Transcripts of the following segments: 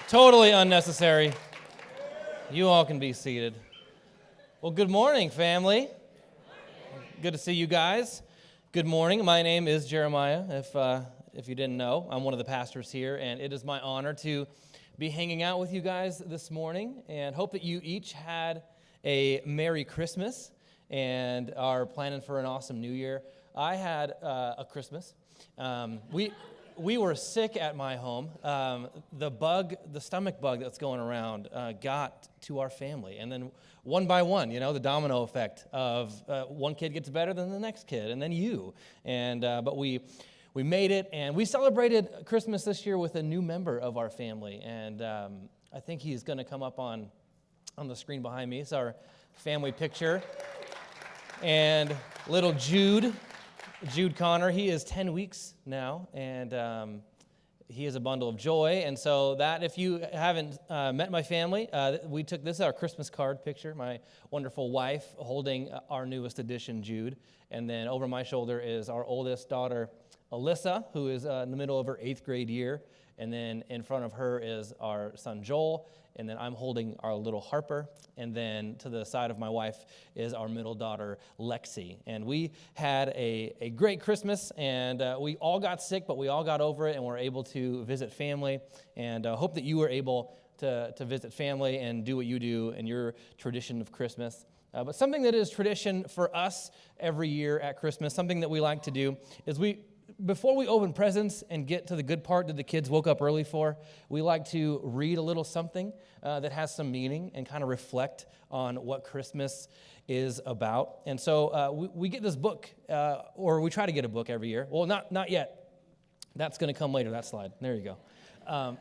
Totally unnecessary. You all can be seated. Well, good morning, family. Good to see you guys. Good morning. My name is Jeremiah. If you didn't know, I'm one of the pastors here, and it is my honor to be hanging out with you guys this morning, and hope that you each had a Merry Christmas and are planning for an awesome New Year. I had a Christmas. We were sick at my home. The stomach bug that's going around got to our family. And then one by one, the domino effect of one kid gets better than the next kid, and then you. But we made it, and we celebrated Christmas this year with a new member of our family. And I think he's going to come up on the screen behind me. It's our family picture. And little Jude Connor, he is 10 weeks now, and he is a bundle of joy. And so that, if you haven't met my family, this is our Christmas card picture, my wonderful wife holding our newest addition, Jude. And then over my shoulder is our oldest daughter, Alyssa, who is in the middle of her 8th grade year. And then in front of her is our son, Joel. And then I'm holding our little Harper. And then to the side of my wife is our middle daughter, Lexi. And we had a great Christmas, and we all got sick, but we all got over it, and were able to visit family. And hope that you were able to visit family and do what you do in your tradition of Christmas. But something that is tradition for us every year at Christmas, something that we like to do, is before we open presents and get to the good part that the kids woke up early for, we like to read a little something that has some meaning and kind of reflect on what Christmas is about. And so we get this book, or we try to get a book every year. Well, not yet. That's going to come later, that slide. There you go.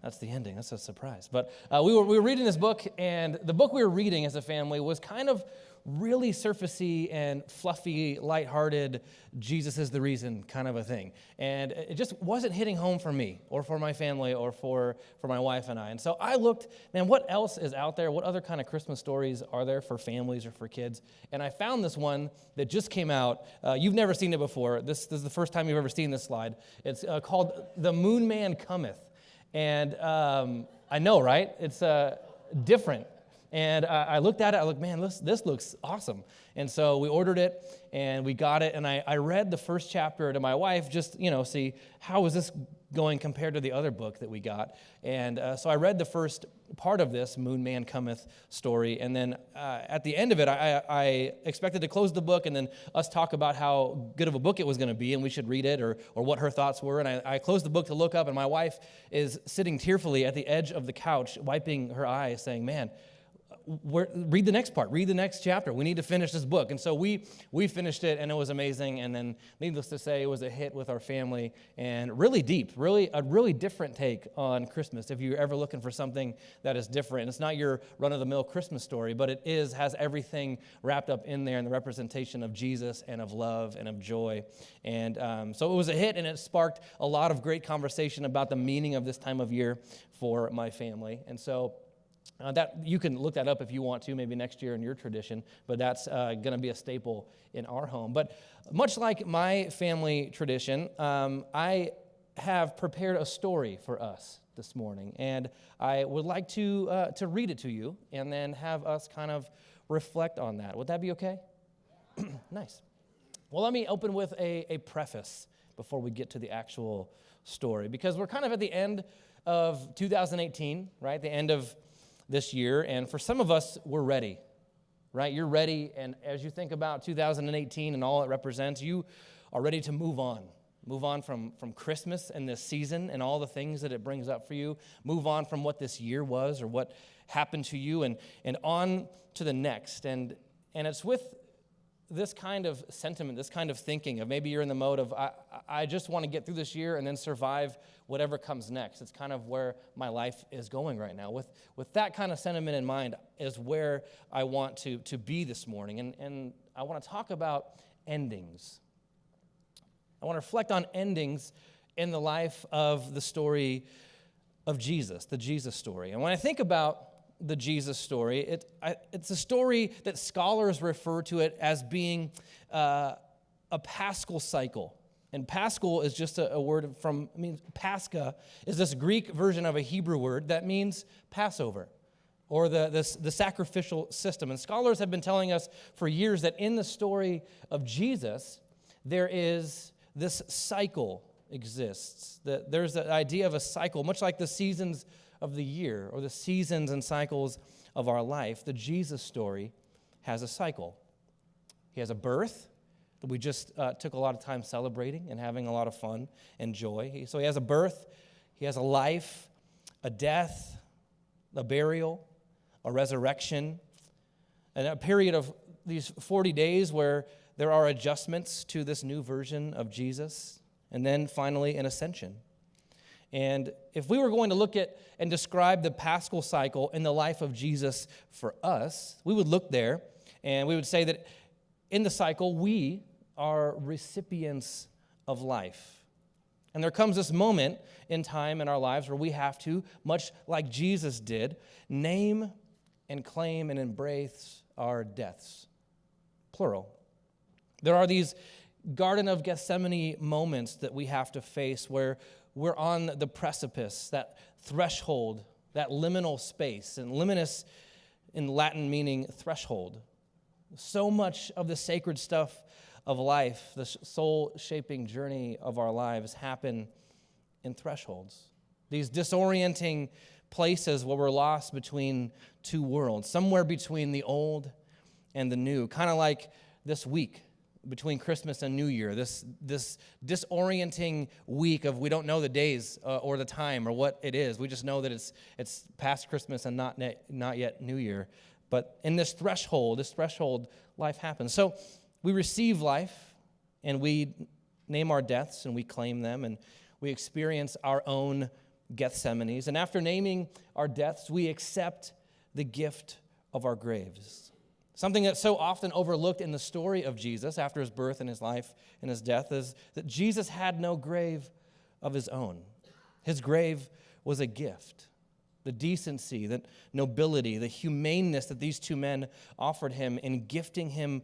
That's the ending. That's a surprise. But we were reading this book, and the book we were reading as a family was kind of really surfacey and fluffy, lighthearted, Jesus is the reason kind of a thing. And it just wasn't hitting home for me or for my family or for my wife and I. And so I looked, man, what else is out there? What other kind of Christmas stories are there for families or for kids? And I found this one that just came out. You've never seen it before. This is the first time you've ever seen this slide. It's called The Moon Man Cometh. And I know, right? It's different. And I looked at it, I looked, man, this looks awesome. And so we ordered it, and we got it, and I read the first chapter to my wife, just, see how is this going compared to the other book that we got. And so I read the first part of this Moon Man Cometh story, and then at the end of it, I expected to close the book and then us talk about how good of a book it was going to be, and we should read it, or what her thoughts were. And I closed the book to look up, and my wife is sitting tearfully at the edge of the couch, wiping her eyes, saying, man, read the next part, read the next chapter. We need to finish this book. And so we finished it, and it was amazing. And then, needless to say, it was a hit with our family, and really deep, a really different take on Christmas. If you're ever looking for something that is different, it's not your run-of-the-mill Christmas story, but it has everything wrapped up in there in the representation of Jesus and of love and of joy. And so it was a hit, and it sparked a lot of great conversation about the meaning of this time of year for my family. And so that you can look that up if you want to, maybe next year in your tradition, but that's going to be a staple in our home. But much like my family tradition, I have prepared a story for us this morning, and I would like to read it to you and then have us kind of reflect on that. Would that be okay? Nice. Well, let me open with a preface before we get to the actual story, because we're kind of at the end of 2018, right? The end of this year, and for some of us, we're ready, right? You're ready, and as you think about 2018 and all it represents, you are ready to move on from Christmas and this season and all the things that it brings up for you, move on from what this year was or what happened to you, and on to the next, and it's with this kind of sentiment, this kind of thinking of maybe you're in the mode of, I just want to get through this year and then survive whatever comes next. It's kind of where my life is going right now. With that kind of sentiment in mind is where I want to be this morning. And I want to talk about endings. I want to reflect on endings in the life of the story of Jesus, the Jesus story. And when I think about the Jesus story, it's a story that scholars refer to it as being a Paschal cycle. And Paschal is just a word from, Pascha is this Greek version of a Hebrew word that means Passover, or the sacrificial system. And scholars have been telling us for years that in the story of Jesus, there is this cycle exists. That there's the idea of a cycle, much like the seasons of the year or the seasons and cycles of our life. The Jesus story has a cycle. He has a birth that we just took a lot of time celebrating and having a lot of fun and joy. So he has a birth, he has a life, a death, a burial, a resurrection, and a period of these 40 days where there are adjustments to this new version of Jesus, and then finally an ascension. And if we were going to look at and describe the Paschal cycle in the life of Jesus for us, we would look there and we would say that in the cycle, we are recipients of life. And there comes this moment in time in our lives where we have to, much like Jesus did, name and claim and embrace our deaths. Plural. There are these Garden of Gethsemane moments that we have to face where we're on the precipice, that threshold, that liminal space, and liminus in Latin meaning threshold. So much of the sacred stuff of life, the soul-shaping journey of our lives happen in thresholds. These disorienting places where we're lost between two worlds, somewhere between the old and the new, kind of like this week between Christmas and New Year, this disorienting week of we don't know the days or the time or what it is. We just know that it's past Christmas and not yet New Year. But in this threshold, life happens. So we receive life, and we name our deaths, and we claim them, and we experience our own Gethsemanes. And after naming our deaths, we accept the gift of our graves. Something that's so often overlooked in the story of Jesus after his birth and his life and his death is that Jesus had no grave of his own. His grave was a gift. The decency, the nobility, the humaneness that these two men offered him in gifting him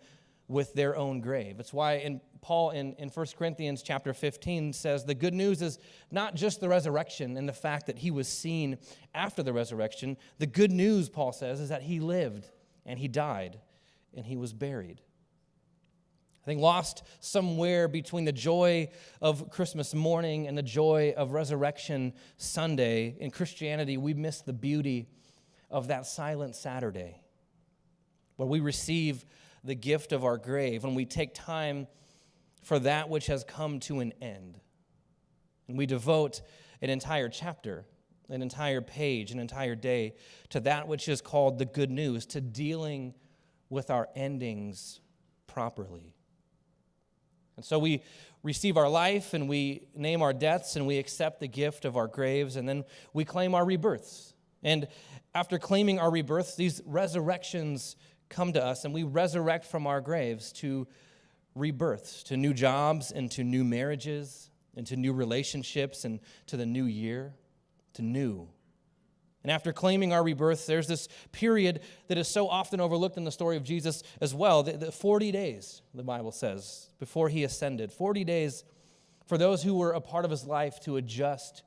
with their own grave. It's why Paul in 1 Corinthians chapter 15 says the good news is not just the resurrection and the fact that he was seen after the resurrection. The good news, Paul says, is that he lived and he died and he was buried. I think lost somewhere between the joy of Christmas morning and the joy of Resurrection Sunday in Christianity, we miss the beauty of that silent Saturday where we receive the gift of our grave, when we take time for that which has come to an end. And we devote an entire chapter, an entire page, an entire day to that which is called the good news, to dealing with our endings properly. And so we receive our life, and we name our deaths, and we accept the gift of our graves, and then we claim our rebirths. And after claiming our rebirths, these resurrections come to us, and we resurrect from our graves to rebirths, to new jobs, and to new marriages, and to new relationships, and to the new year, to new. And after claiming our rebirths, there's this period that is so often overlooked in the story of Jesus as well, the 40 days, the Bible says, before he ascended. 40 days for those who were a part of his life to adjust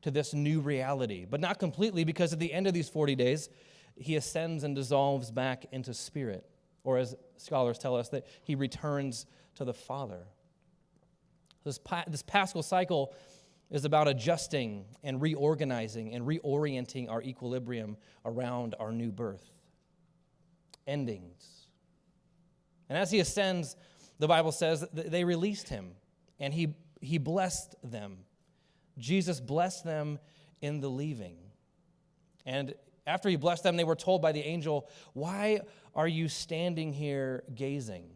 to this new reality, but not completely, because at the end of these 40 days, he ascends and dissolves back into spirit, or as scholars tell us, that he returns to the Father. This Paschal cycle is about adjusting and reorganizing and reorienting our equilibrium around our new birth. Endings. And as he ascends, the Bible says that they released him, and he blessed them. Jesus blessed them in the leaving. And after he blessed them, they were told by the angel, "Why are you standing here gazing?"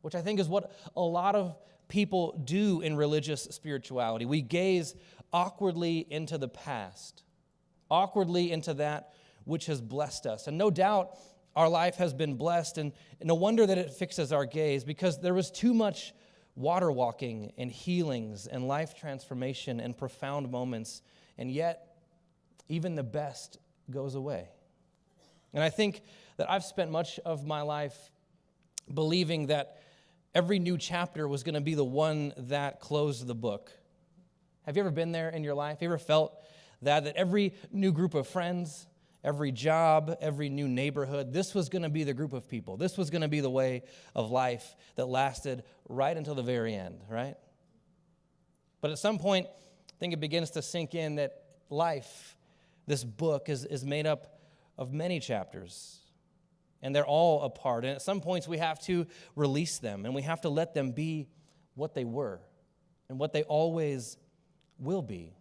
Which I think is what a lot of people do in religious spirituality. We gaze awkwardly into the past, awkwardly into that which has blessed us. And no doubt our life has been blessed, and no wonder that it fixes our gaze, because there was too much water walking and healings and life transformation and profound moments, and yet even the best goes away. And I think that I've spent much of my life believing that every new chapter was going to be the one that closed the book. Have you ever been there in your life? You ever felt that every new group of friends, every job, every new neighborhood, this was going to be the group of people. This was going to be the way of life that lasted right until the very end, right? But at some point, I think it begins to sink in that life, this book, is made up of many chapters. And they're all a part. And at some points, we have to release them, and we have to let them be what they were and what they always will be.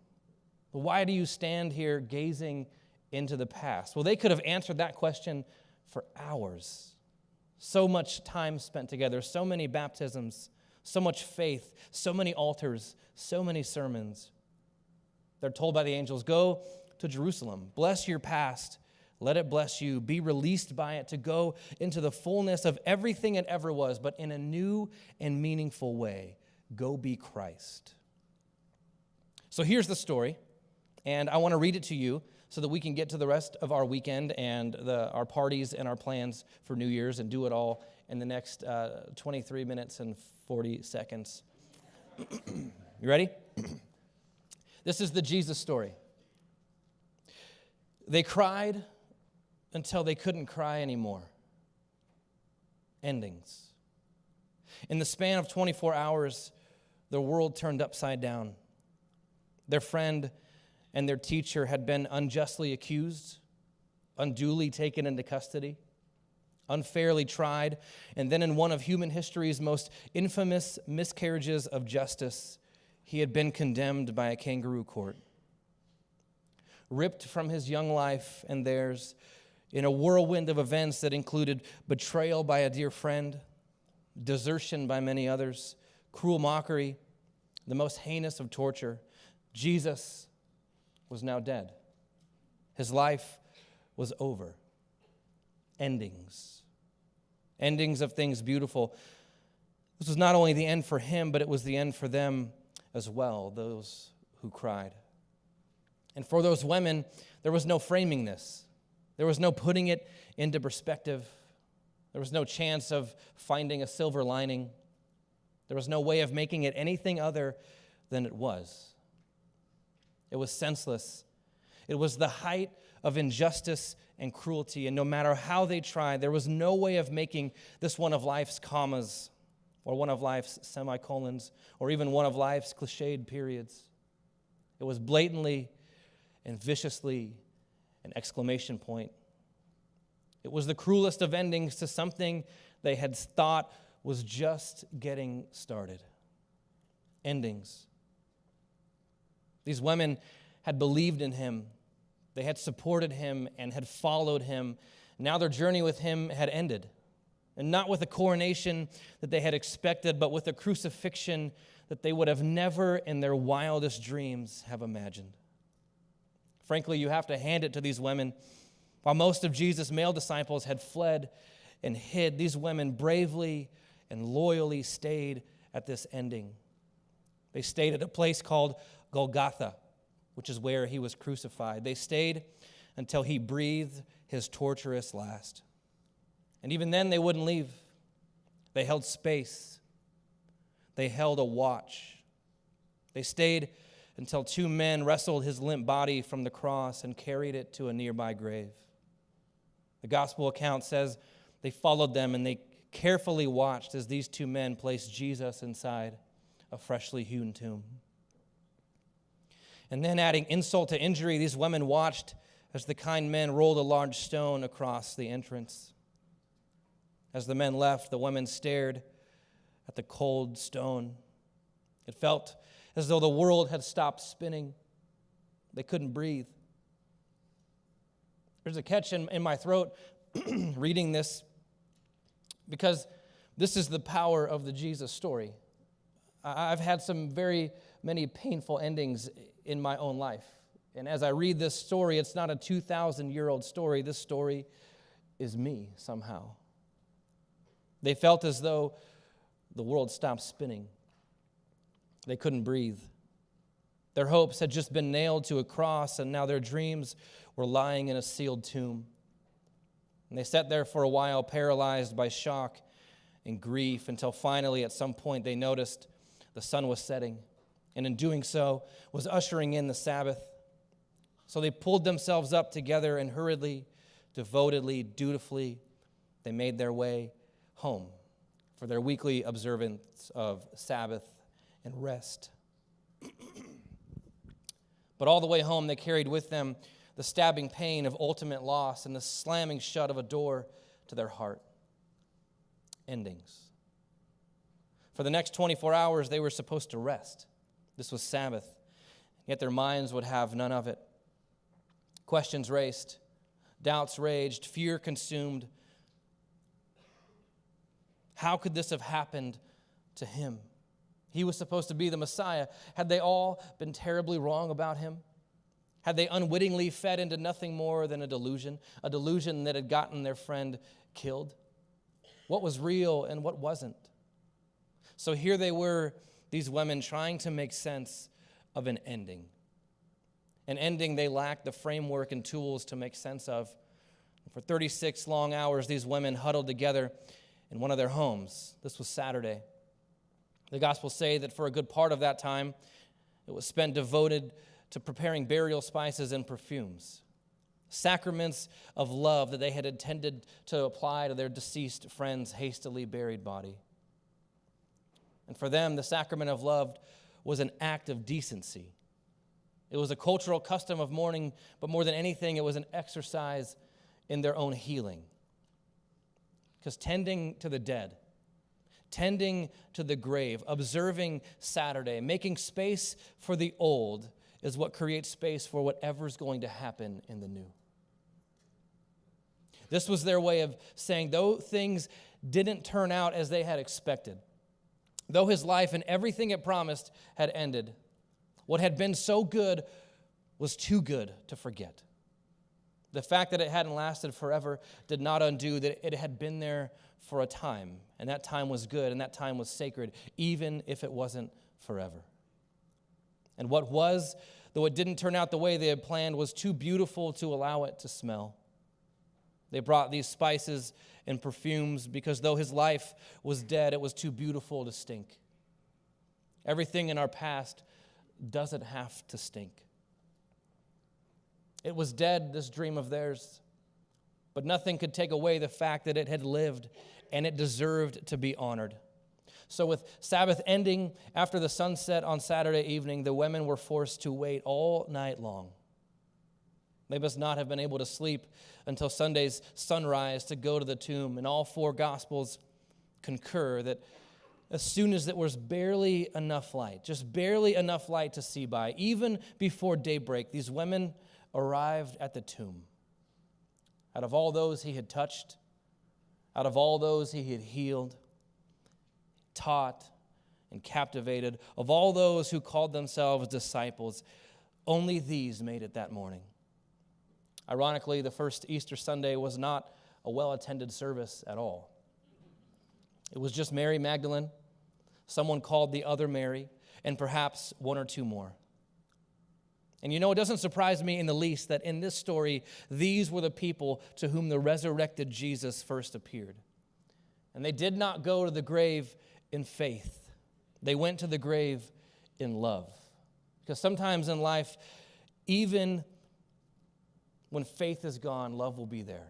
But why do you stand here gazing into the past? Well, they could have answered that question for hours. So much time spent together, so many baptisms, so much faith, so many altars, so many sermons. They're told by the angels, go to Jerusalem, bless your past, let it bless you, be released by it to go into the fullness of everything it ever was, but in a new and meaningful way. Go be Christ. So here's the story, and I want to read it to you so that we can get to the rest of our weekend and our parties and our plans for New Year's and do it all in the next 23 minutes and 40 seconds. You ready? This is the Jesus story. They cried until they couldn't cry anymore. Endings. In the span of 24 hours, their world turned upside down. Their friend and their teacher had been unjustly accused, unduly taken into custody, unfairly tried, and then in one of human history's most infamous miscarriages of justice, he had been condemned by a kangaroo court. Ripped from his young life and theirs in a whirlwind of events that included betrayal by a dear friend, desertion by many others, cruel mockery, the most heinous of torture, Jesus was now dead. His life was over. Endings. Endings of things beautiful. This was not only the end for him, but it was the end for them as well, those who cried. And for those women, there was no framing this. There was no putting it into perspective. There was no chance of finding a silver lining. There was no way of making it anything other than it was. It was senseless. It was the height of injustice and cruelty, and no matter how they tried, there was no way of making this one of life's commas or one of life's semicolons or even one of life's cliched periods. It was blatantly and viciously an exclamation point. It was the cruelest of endings to something they had thought was just getting started. Endings. These women had believed in him. They had supported him and had followed him. Now their journey with him had ended. And not with a coronation that they had expected, but with a crucifixion that they would have never in their wildest dreams have imagined. Frankly, you have to hand it to these women. While most of Jesus' male disciples had fled and hid, these women bravely and loyally stayed at this ending. They stayed at a place called Golgotha, which is where he was crucified. They stayed until he breathed his torturous last. And even then, they wouldn't leave. They held space. They held a watch. They stayed until two men wrestled his limp body from the cross and carried it to a nearby grave. The gospel account says they followed them and they carefully watched as these two men placed Jesus inside a freshly hewn tomb. And then, adding insult to injury, these women watched as the kind men rolled a large stone across the entrance. As the men left, the women stared at the cold stone. It felt as though the world had stopped spinning. They couldn't breathe. There's a catch in my throat reading this, because this is the power of the Jesus story. I've had some very many painful endings in my own life. And as I read this story, it's not a 2,000-year-old story. This story is me somehow. They felt as though the world stopped spinning. They couldn't breathe. Their hopes had just been nailed to a cross, and now their dreams were lying in a sealed tomb. And they sat there for a while, paralyzed by shock in grief until finally at some point they noticed the sun was setting, and in doing so was ushering in the Sabbath. So they pulled themselves up together and hurriedly, devotedly, dutifully, they made their way home for their weekly observance of Sabbath and rest. But all the way home they carried with them the stabbing pain of ultimate loss and the slamming shut of a door to their heart. Endings. For the next 24 hours, they were supposed to rest. This was Sabbath, yet their minds would have none of it. Questions raced, doubts raged, fear consumed. How could this have happened to him? He was supposed to be the Messiah. Had they all been terribly wrong about him? Had they unwittingly fed into nothing more than a delusion that had gotten their friend killed? What was real and what wasn't? So here they were, these women, trying to make sense of an ending. An ending they lacked the framework and tools to make sense of. For 36 long hours, these women huddled together in one of their homes. This was Saturday. The Gospels say that for a good part of that time, it was spent devoted to preparing burial spices and perfumes, sacraments of love that they had intended to apply to their deceased friend's hastily buried body. And for them, the sacrament of love was an act of decency. It was a cultural custom of mourning, but more than anything, it was an exercise in their own healing. Because tending to the dead, tending to the grave, observing Saturday, making space for the old is what creates space for whatever's going to happen in the new. This was their way of saying, though things didn't turn out as they had expected, though his life and everything it promised had ended, what had been so good was too good to forget. The fact that it hadn't lasted forever did not undo that it had been there for a time, and that time was good, and that time was sacred, even if it wasn't forever. And what was, though it didn't turn out the way they had planned, was too beautiful to allow it to smell. They brought these spices and perfumes because though his life was dead, it was too beautiful to stink. Everything in our past doesn't have to stink. It was dead, this dream of theirs, but nothing could take away the fact that it had lived and it deserved to be honored. So with Sabbath ending after the sunset on Saturday evening, the women were forced to wait all night long. They must not have been able to sleep until Sunday's sunrise to go to the tomb. And all four Gospels concur that as soon as there was barely enough light, just barely enough light to see by, even before daybreak, these women arrived at the tomb. Out of all those he had touched, out of all those he had healed, taught, and captivated, of all those who called themselves disciples, only these made it that morning. Ironically, the first Easter Sunday was not a well-attended service at all. It was just Mary Magdalene, someone called the other Mary, and perhaps one or two more. And you know, it doesn't surprise me in the least that in this story, these were the people to whom the resurrected Jesus first appeared. And they did not go to the grave in faith. They went to the grave in love. Because sometimes in life, even when faith is gone, love will be there.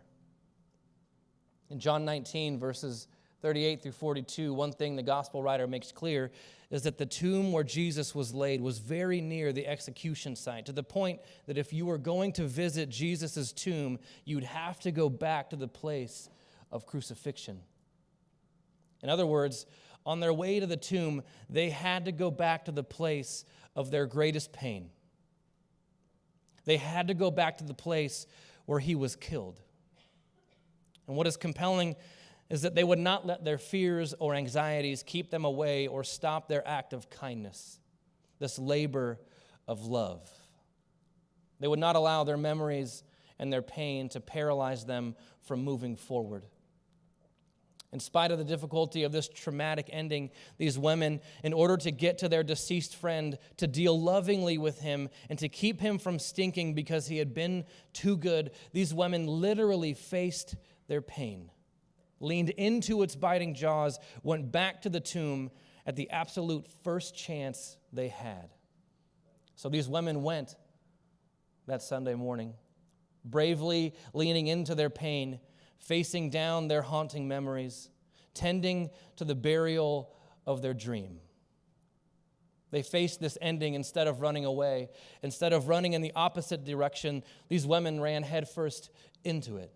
In John 19, verses 38 through 42, one thing the gospel writer makes clear is that the tomb where Jesus was laid was very near the execution site, to the point that if you were going to visit Jesus' tomb, you'd have to go back to the place of crucifixion. In other words, on their way to the tomb, they had to go back to the place of their greatest pain. They had to go back to the place where he was killed. And what is compelling is that they would not let their fears or anxieties keep them away or stop their act of kindness, this labor of love. They would not allow their memories and their pain to paralyze them from moving forward. In spite of the difficulty of this traumatic ending, these women, in order to get to their deceased friend, to deal lovingly with him, and to keep him from stinking because he had been too good, these women literally faced their pain, leaned into its biting jaws, went back to the tomb at the absolute first chance they had. So these women went that Sunday morning, bravely leaning into their pain, facing down their haunting memories, tending to the burial of their dream. They faced this ending instead of running away. Instead of running in the opposite direction, these women ran headfirst into it.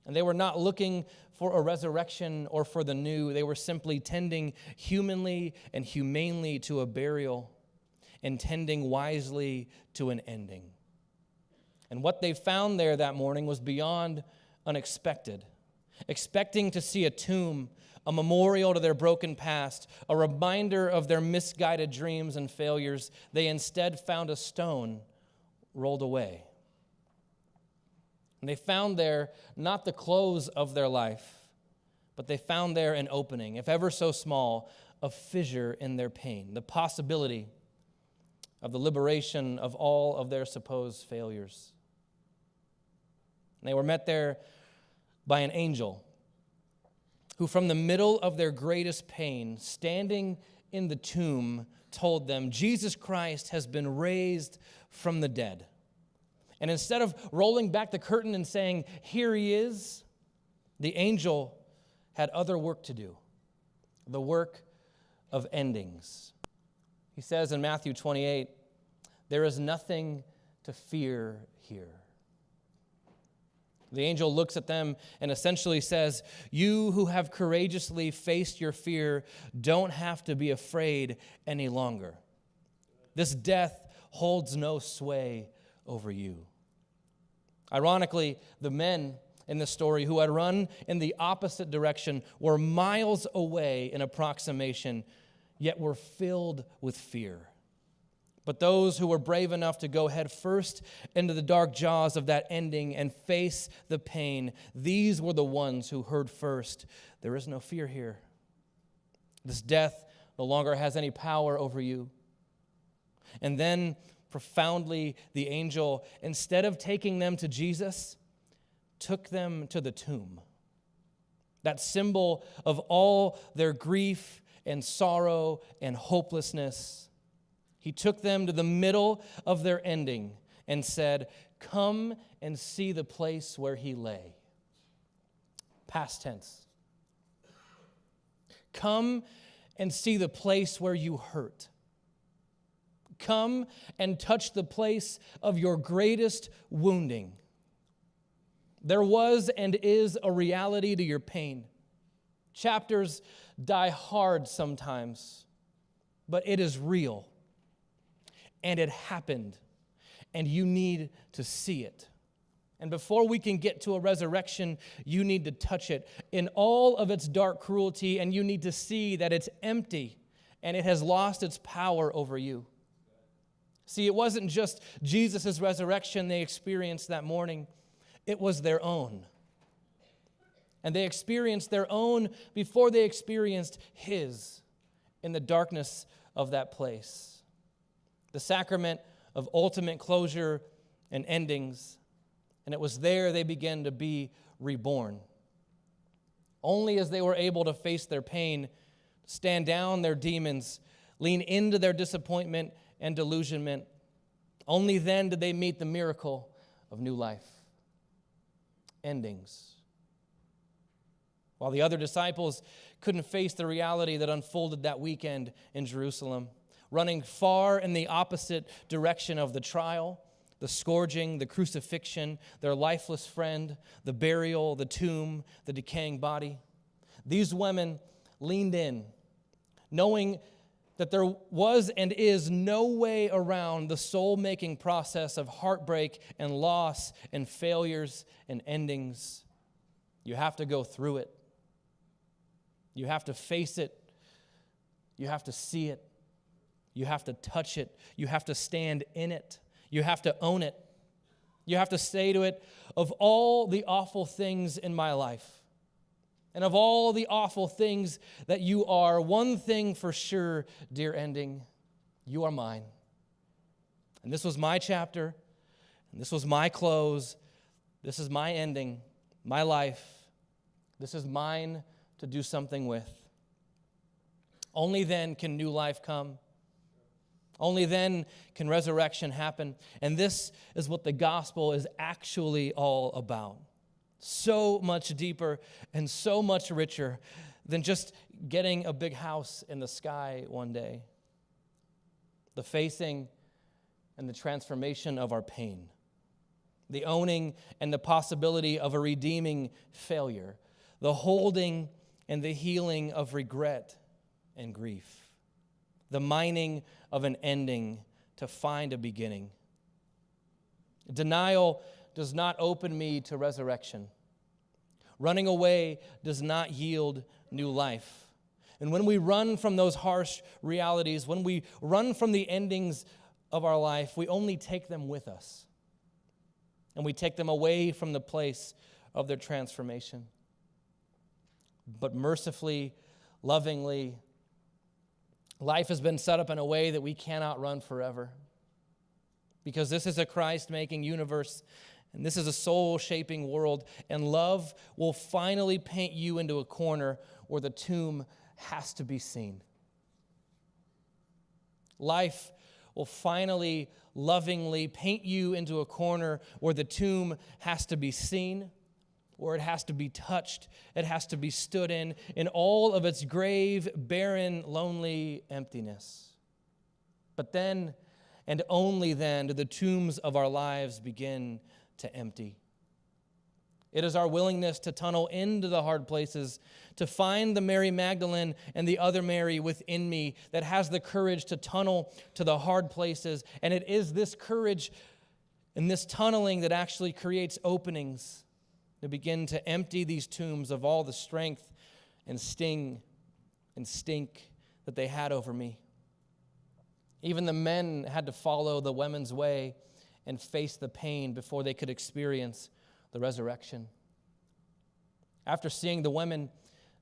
And they were not looking for a resurrection or for the new. They were simply tending humanly and humanely to a burial and tending wisely to an ending. And what they found there that morning was beyond unexpected. Expecting to see a tomb, a memorial to their broken past, a reminder of their misguided dreams and failures, they instead found a stone rolled away. And they found there not the close of their life, but they found there an opening, if ever so small, a fissure in their pain, the possibility of the liberation of all of their supposed failures. And they were met there by an angel who, from the middle of their greatest pain, standing in the tomb, told them, Jesus Christ has been raised from the dead. And instead of rolling back the curtain and saying, here he is, the angel had other work to do, the work of endings. He says in Matthew 28, there is nothing to fear here. The angel looks at them and essentially says, you who have courageously faced your fear don't have to be afraid any longer. This death holds no sway over you. Ironically, the men in the story who had run in the opposite direction were miles away in approximation, yet were filled with fear. But those who were brave enough to go head first into the dark jaws of that ending and face the pain, these were the ones who heard first, there is no fear here. This death no longer has any power over you. And then, profoundly, the angel, instead of taking them to Jesus, took them to the tomb. That symbol of all their grief and sorrow and hopelessness. He took them to the middle of their ending and said, come and see the place where he lay. Past tense. Come and see the place where you hurt. Come and touch the place of your greatest wounding. There was and is a reality to your pain. Chapters die hard sometimes, but it is real. And it happened, and you need to see it. And before we can get to a resurrection, you need to touch it in all of its dark cruelty, and you need to see that it's empty, and it has lost its power over you. See, it wasn't just Jesus' resurrection they experienced that morning. It was their own. And they experienced their own before they experienced his in the darkness of that place. The sacrament of ultimate closure and endings. And it was there they began to be reborn. Only as they were able to face their pain, stand down their demons, lean into their disappointment and delusionment, only then did they meet the miracle of new life. Endings. While the other disciples couldn't face the reality that unfolded that weekend in Jerusalem, running far in the opposite direction of the trial, the scourging, the crucifixion, their lifeless friend, the burial, the tomb, the decaying body. These women leaned in, knowing that there was and is no way around the soul-making process of heartbreak and loss and failures and endings. You have to go through it. You have to face it. You have to see it. You have to touch it. You have to stand in it. You have to own it. You have to say to it, of all the awful things in my life, and of all the awful things that you are, one thing for sure, dear ending, you are mine. And this was my chapter, and this was my close. This is my ending, my life. This is mine to do something with. Only then can new life come. Only then can resurrection happen. And this is what the gospel is actually all about. So much deeper and so much richer than just getting a big house in the sky one day. The facing and the transformation of our pain. The owning and the possibility of a redeeming failure. The holding and the healing of regret and grief. The mining of an ending to find a beginning. Denial does not open me to resurrection. Running away does not yield new life. And when we run from those harsh realities, when we run from the endings of our life, we only take them with us. And we take them away from the place of their transformation. But mercifully, lovingly, life has been set up in a way that we cannot run forever. Because this is a Christ-making universe, and this is a soul-shaping world, and love will finally paint you into a corner where the tomb has to be seen. Life will finally, lovingly paint you into a corner where the tomb has to be seen, where it has to be touched, it has to be stood in all of its grave, barren, lonely emptiness. But then, and only then, do the tombs of our lives begin to empty. It is our willingness to tunnel into the hard places, to find the Mary Magdalene and the other Mary within me that has the courage to tunnel to the hard places. And it is this courage and this tunneling that actually creates openings to begin to empty these tombs of all the strength and sting and stink that they had over me. Even the men had to follow the women's way and face the pain before they could experience the resurrection. After seeing the women,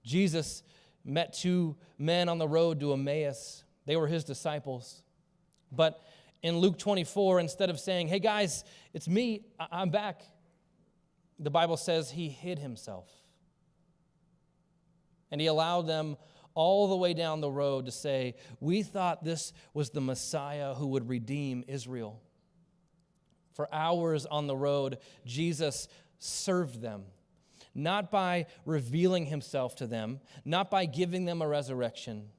Jesus met two men on the road to Emmaus. They were his disciples. But in Luke 24, instead of saying, "Hey guys, it's me, I'm back," the Bible says he hid himself. And he allowed them all the way down the road to say, "We thought this was the Messiah who would redeem Israel." For hours on the road, Jesus served them, not by revealing himself to them, not by giving them a resurrection.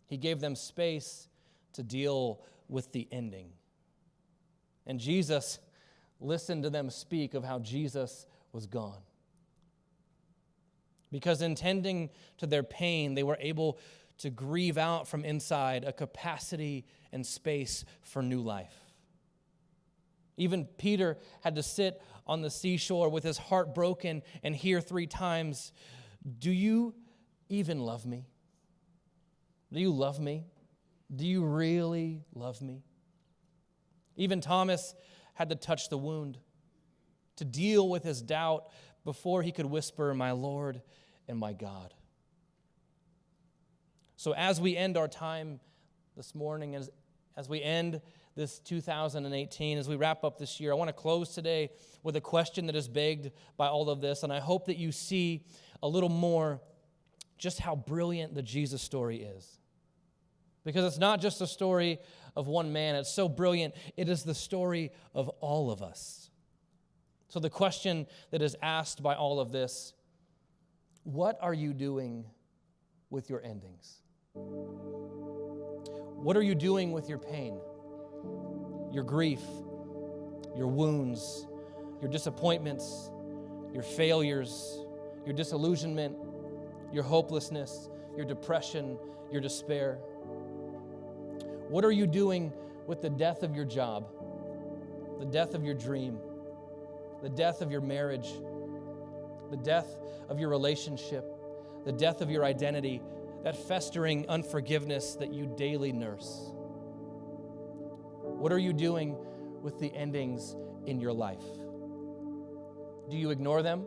He gave them space to deal with the ending. And Jesus listened to them speak of how Jesus was gone. Because in tending to their pain, they were able to grieve out from inside a capacity and space for new life. Even Peter had to sit on the seashore with his heart broken and hear 3 times, "Do you even love me? Do you love me? Do you really love me?" Even Thomas had to touch the wound, to deal with his doubt before he could whisper, "My Lord and my God." So as we end our time this morning, as we end this 2018, as we wrap up this year, I want to close today with a question that is begged by all of this, and I hope that you see a little more just how brilliant the Jesus story is. Because it's not just a story of one man, it's so brilliant, it is the story of all of us. So the question that is asked by all of this, what are you doing with your endings? What are you doing with your pain? Your grief, your wounds, your disappointments, your failures, your disillusionment, your hopelessness, your depression, your despair. What are you doing with the death of your job, the death of your dream, the death of your marriage, the death of your relationship, the death of your identity, that festering unforgiveness that you daily nurse? What are you doing with the endings in your life? Do you ignore them?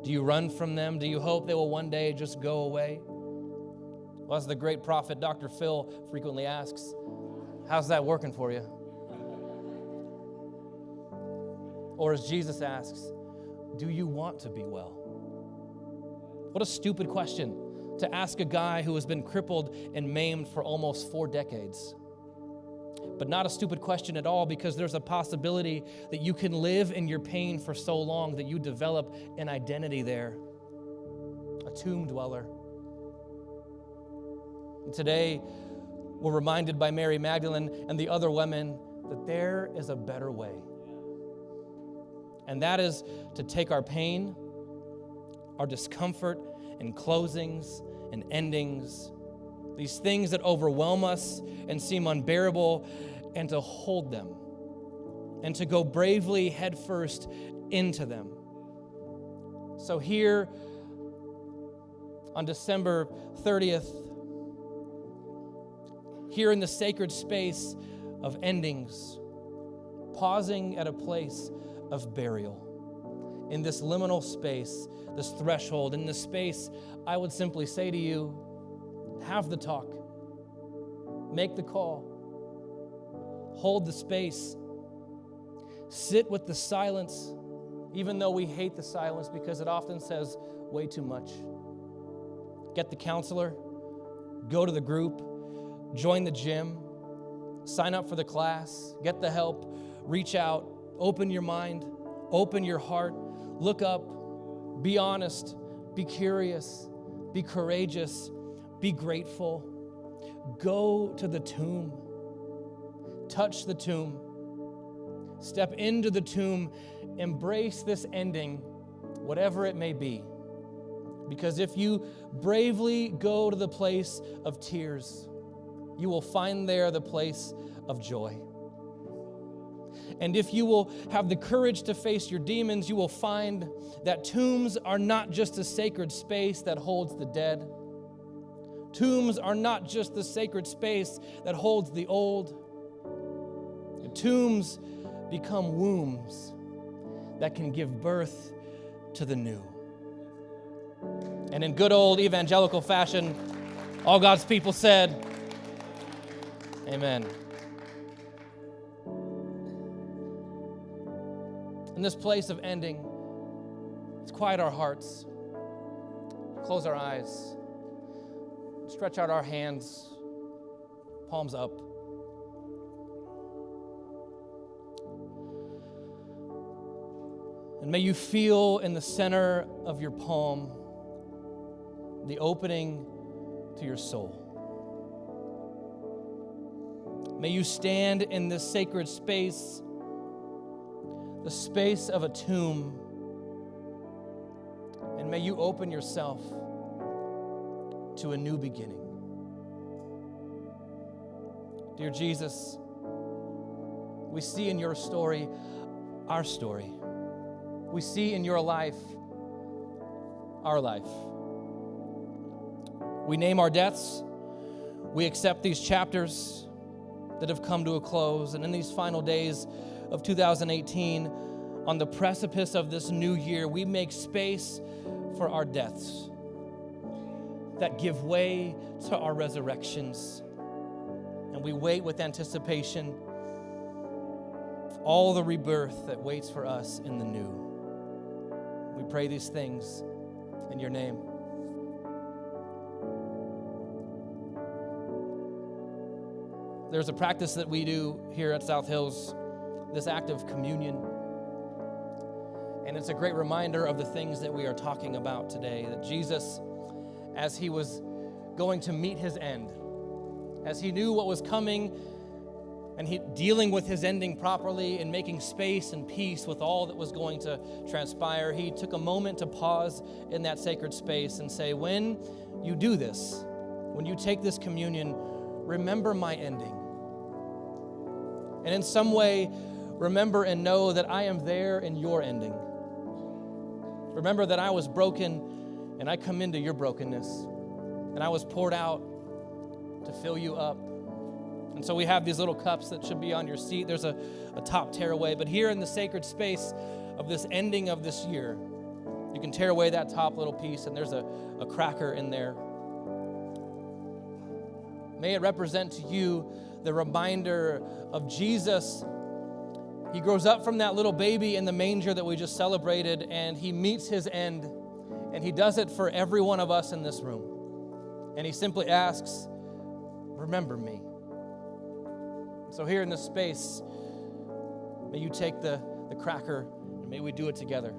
Do you run from them? Do you hope they will one day just go away? Well, as the great prophet Dr. Phil frequently asks, how's that working for you? Or as Jesus asks, do you want to be well? What a stupid question to ask a guy who has been crippled and maimed for almost 4 decades. But not a stupid question at all, because there's a possibility that you can live in your pain for so long that you develop an identity there, a tomb dweller. And today, we're reminded by Mary Magdalene and the other women that there is a better way. And that is to take our pain, our discomfort, and closings and endings, these things that overwhelm us and seem unbearable, and to hold them and to go bravely headfirst into them. So here on December 30th, here in the sacred space of endings, pausing at a place of burial, in this liminal space, this threshold, in this space, I would simply say to you, have the talk, make the call, hold the space, sit with the silence, even though we hate the silence because it often says way too much. Get the counselor, go to the group, join the gym, sign up for the class, get the help, reach out, open your mind, open your heart, look up, be honest, be curious, be courageous, be grateful. Go to the tomb, touch the tomb, step into the tomb, embrace this ending, whatever it may be. Because if you bravely go to the place of tears, you will find there the place of joy. And if you will have the courage to face your demons, you will find that tombs are not just a sacred space that holds the dead. Tombs are not just the sacred space that holds the old. Tombs become wombs that can give birth to the new. And in good old evangelical fashion, all God's people said, amen. In this place of ending, let's quiet our hearts, close our eyes, stretch out our hands, palms up. And may you feel in the center of your palm the opening to your soul. May you stand in this sacred space, the space of a tomb, and may you open yourself to a new beginning. Dear Jesus, we see in your story our story. We see in your life our life. We name our deaths. We accept these chapters that have come to a close. And in these final days of 2018, on the precipice of this new year, we make space for our deaths that give way to our resurrections. And we wait with anticipation all the rebirth that waits for us in the new. We pray these things in your name. There's a practice that we do here at South Hills, this act of communion. And it's a great reminder of the things that we are talking about today, that Jesus, as he was going to meet his end, as he knew what was coming, and he dealing with his ending properly and making space and peace with all that was going to transpire, he took a moment to pause in that sacred space and say, when you do this, when you take this communion, remember my ending. And in some way, remember and know that I am there in your ending. Remember that I was broken and I come into your brokenness. And I was poured out to fill you up. And so we have these little cups that should be on your seat. There's a top tear away. But here in the sacred space of this ending of this year, you can tear away that top little piece and there's a cracker in there. May it represent to you the reminder of Jesus. He grows up from that little baby in the manger that we just celebrated, and he meets his end And he does it for every one of us in this room. And he simply asks, remember me. So here in this space, may you take the cracker and may we do it together.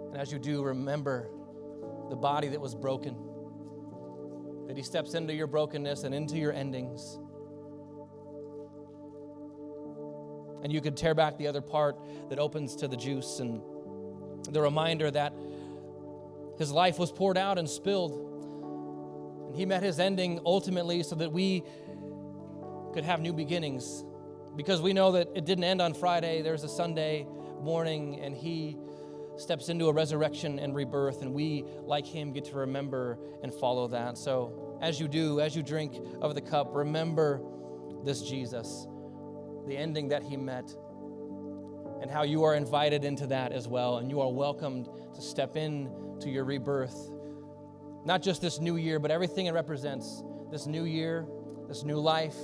And as you do, remember the body that was broken, that he steps into your brokenness and into your endings. And you could tear back the other part that opens to the juice and the reminder that his life was poured out and spilled. And he met his ending ultimately so that we could have new beginnings. Because we know that it didn't end on Friday. There's a Sunday morning and he steps into a resurrection and rebirth. And we, like him, get to remember and follow that. So as you do, as you drink of the cup, remember this Jesus, the ending that he met, and how you are invited into that as well. And you are welcomed to step in to your rebirth. Not just this new year, but everything it represents. This new year, this new life,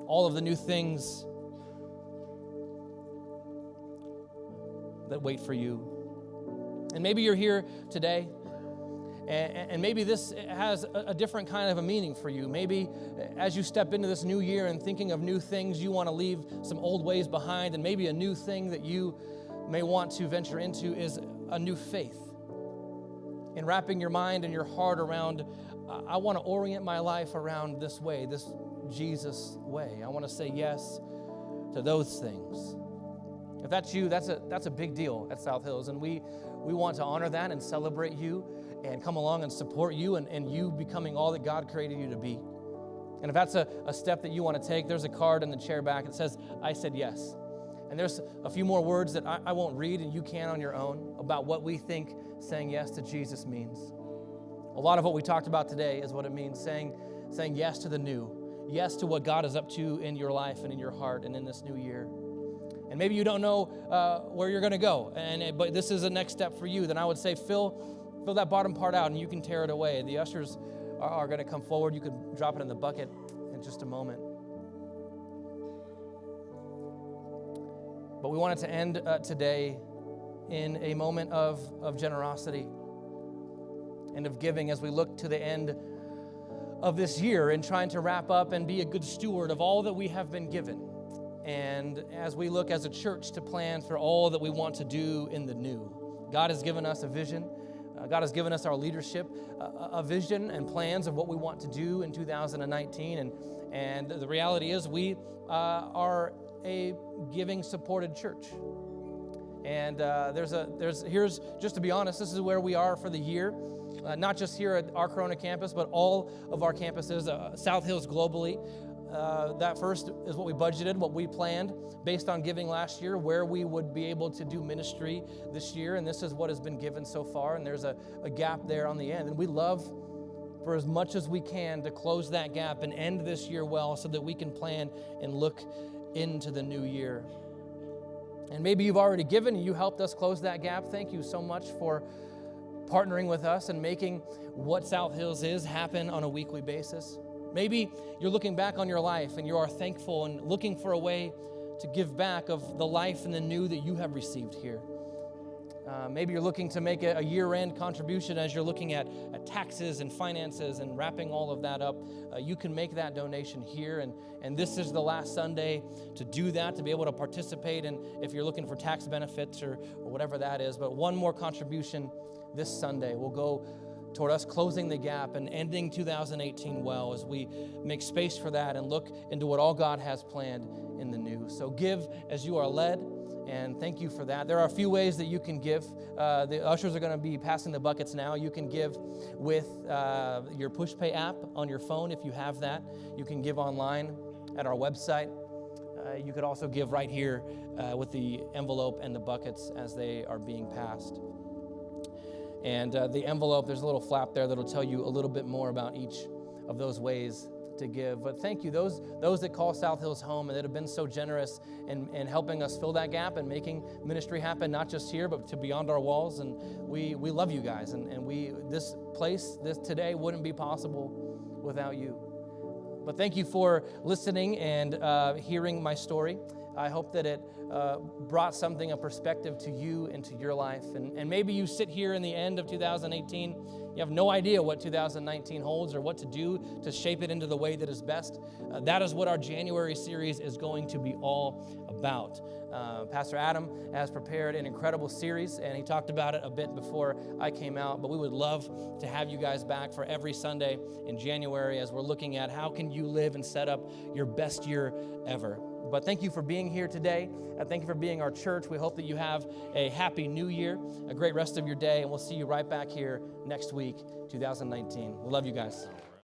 all of the new things that wait for you. And maybe you're here today, and maybe this has a different kind of a meaning for you. Maybe as you step into this new year and thinking of new things, you want to leave some old ways behind, and maybe a new thing that you may want to venture into is a new faith. In wrapping your mind and your heart around, I want to orient my life around this way, this Jesus way. I want to say yes to those things. If that's you, that's a big deal at South Hills, and we want to honor that and celebrate you and come along and support you and you becoming all that God created you to be. And if that's a step that you want to take, there's a card in the chair back. It says, I said yes. And there's a few more words that I won't read, and you can on your own, about what we think saying yes to Jesus means. A lot of what we talked about today is what it means, saying yes to the new, yes to what God is up to in your life and in your heart and in this new year. And maybe you don't know where you're going to go, but this is a next step for you. Then I would say fill that bottom part out, and you can tear it away. The ushers are going to come forward. You could drop it in the bucket in just a moment. But we wanted to end today in a moment of generosity and of giving as we look to the end of this year and trying to wrap up and be a good steward of all that we have been given. And as we look as a church to plan for all that we want to do in the new. God has given us a vision. God has given us our leadership, a vision and plans of what we want to do in 2019. And the reality is we are a giving-supported church. And here's just to be honest, this is where we are for the year. Not just here at our Corona campus, but all of our campuses, South Hills globally. That first is what we budgeted, what we planned based on giving last year, where we would be able to do ministry this year. And this is what has been given so far. And there's a gap there on the end. And we love for as much as we can to close that gap and end this year well so that we can plan and look into the new year. And maybe you've already given and you helped us close that gap. Thank you so much for partnering with us and making what South Hills is happen on a weekly basis. Maybe you're looking back on your life and you are thankful and looking for a way to give back of the life and the new that you have received here. Maybe you're looking to make a year-end contribution as you're looking at taxes and finances and wrapping all of that up. You can make that donation here, and this is the last Sunday to do that, to be able to participate, and if you're looking for tax benefits or whatever that is. But one more contribution this Sunday will go toward us closing the gap and ending 2018 well as we make space for that and look into what all God has planned in the new. So give as you are led, and thank you for that. There are a few ways that you can give. The ushers are going to be passing the buckets now. You can give with your PushPay app on your phone if you have that. You can give online at our website. You could also give right here with the envelope and the buckets as they are being passed. And the envelope, there's a little flap there that'll tell you a little bit more about each of those ways to give. But thank you, those that call South Hills home and that have been so generous in helping us fill that gap and making ministry happen, not just here, but to beyond our walls. And we love you guys. And this place, this today wouldn't be possible without you. But thank you for listening and hearing my story. I hope that it brought something of perspective to you and to your life. And maybe you sit here in the end of 2018, you have no idea what 2019 holds or what to do to shape it into the way that is best. That is what our January series is going to be all about. Pastor Adam has prepared an incredible series, and he talked about it a bit before I came out, but we would love to have you guys back for every Sunday in January as we're looking at how can you live and set up your best year ever. But thank you for being here today. Thank you for being our church. We hope that you have a happy new year, a great rest of your day, and we'll see you right back here next week, 2019. We love you guys.